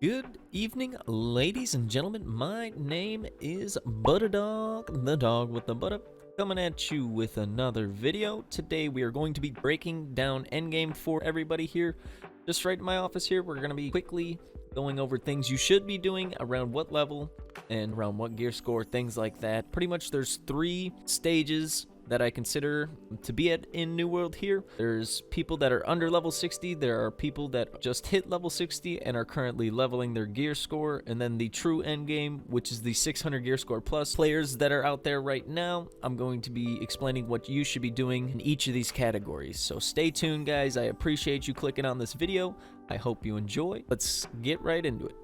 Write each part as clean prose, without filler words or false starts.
Good evening, ladies and gentlemen. My name is Butta Dog, the dog with the Butta, coming at you with another video. Today we are going to be breaking down Endgame for everybody here. Just right in my office here, we're going to be quickly going over things you should be doing around what level and around what gear score, things like that. Pretty much there's 3 stages that I consider to be at in New World here. There's people that are under level 60, there are people that just hit level 60 and are currently leveling their gear score, and then the true end game, which is the 600 gear score plus players that are out there right now. I'm going to be explaining what you should be doing in each of these categories. So stay tuned, guys. I appreciate you clicking on this video. I hope you enjoy. Let's get right into it.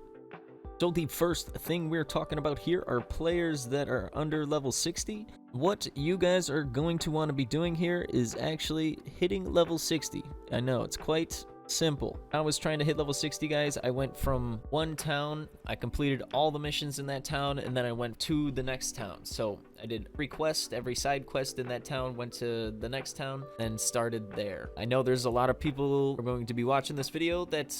So the first thing we're talking about here are players that are under level 60. What you guys are going to want to be doing here is actually hitting level 60. I know, it's quite simple. I was trying to hit level 60, guys. I went from one town, I completed all the missions in that town, and then I went to the next town. So I did every quest, every side quest in that town, went to the next town, and started there. I know there's a lot of people who are going to be watching this video that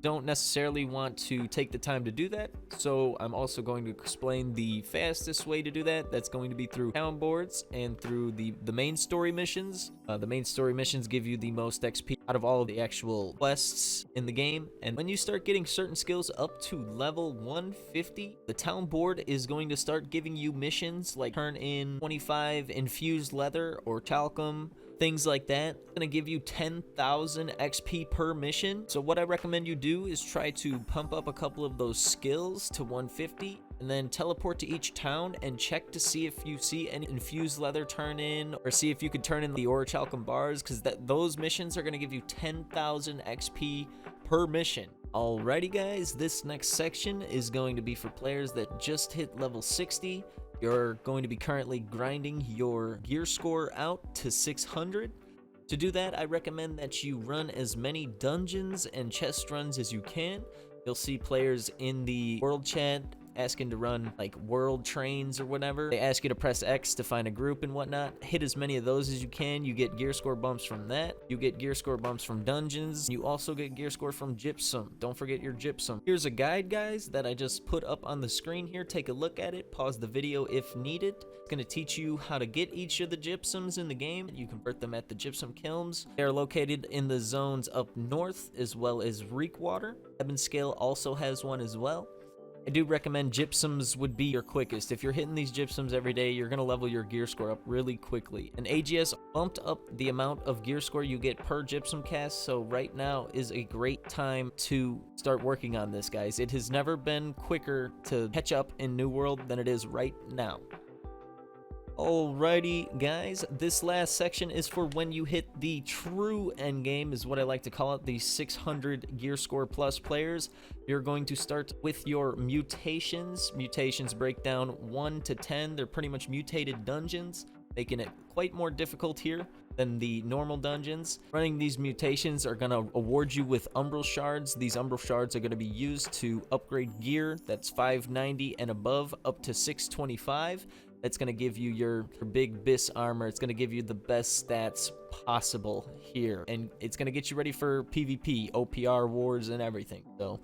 don't necessarily want to take the time to do that, so I'm also going to explain the fastest way to do that. That's going to be through town boards and through the main story missions. The main story missions give you the most XP out of all of the actual quests in the game, and when you start getting certain skills up to level 150, the town board is going to start giving you missions like turn in 25 infused leather or talcum, things like that. It's gonna give you 10,000 XP per mission. So what I recommend you do is try to pump up a couple of those skills to 150 and then teleport to each town and check to see if you see any infused leather turn in, or see if you could turn in the orichalcum bars, because those missions are going to give you 10,000 XP per mission. Alrighty, guys, this next section is going to be for players that just hit level 60. You're going to be currently grinding your gear score out to 600. To do that, I recommend that you run as many dungeons and chest runs as you can. You'll see players in the world chat asking to run like world trains or whatever. They ask you to press X to find a group and whatnot. Hit as many of those as you can. You get gear score bumps from that. You get gear score bumps from dungeons. You also get gear score from gypsum. Don't forget your gypsum. Here's a guide, guys, that I just put up on the screen here. Take a look at it. Pause the video if needed. It's going to teach you how to get each of the gypsums in the game. You convert them at the gypsum kilns. They are located in the zones up north as well as Reekwater. Ebonscale also has one as well. I do recommend gypsums would be your quickest. If you're hitting these gypsums every day, you're going to level your gear score up really quickly. And AGS bumped up the amount of gear score you get per gypsum cast, so right now is a great time to start working on this, guys. It has never been quicker to catch up in New World than it is right now. Alrighty, guys, this last section is for when you hit the true end game, is what I like to call it, the 600 gear score plus players. You're going to start with your mutations. Mutations break down 1 to 10. They're pretty much mutated dungeons, making it quite more difficult here than the normal dungeons. Running these mutations are going to award you with umbral shards. These umbral shards are going to be used to upgrade gear that's 590 and above up to 625. That's going to give you your big bis armor. It's going to give you the best stats possible here, and it's going to get you ready for PvP, OPR wars, and everything. So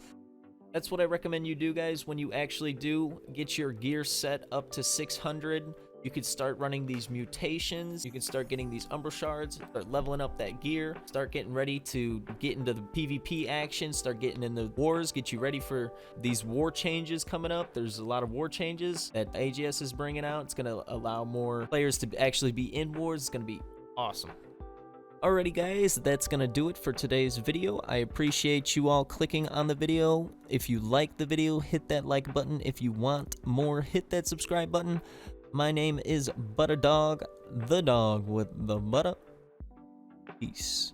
that's what I recommend you do, guys. When you actually do get your gear set up to 600, you could start running these mutations. You can start getting these umbral shards, start leveling up that gear, start getting ready to get into the PvP action, start getting into wars, get you ready for these war changes coming up. There's a lot of war changes that AGS is bringing out. It's going to allow more players to actually be in wars. It's going to be awesome. Alrighty, guys, that's gonna do it for today's video. I appreciate you all clicking on the video. If you like the video, hit that like button. If you want more, hit that subscribe button. My name is Butta Dog, the dog with the Butta. Peace.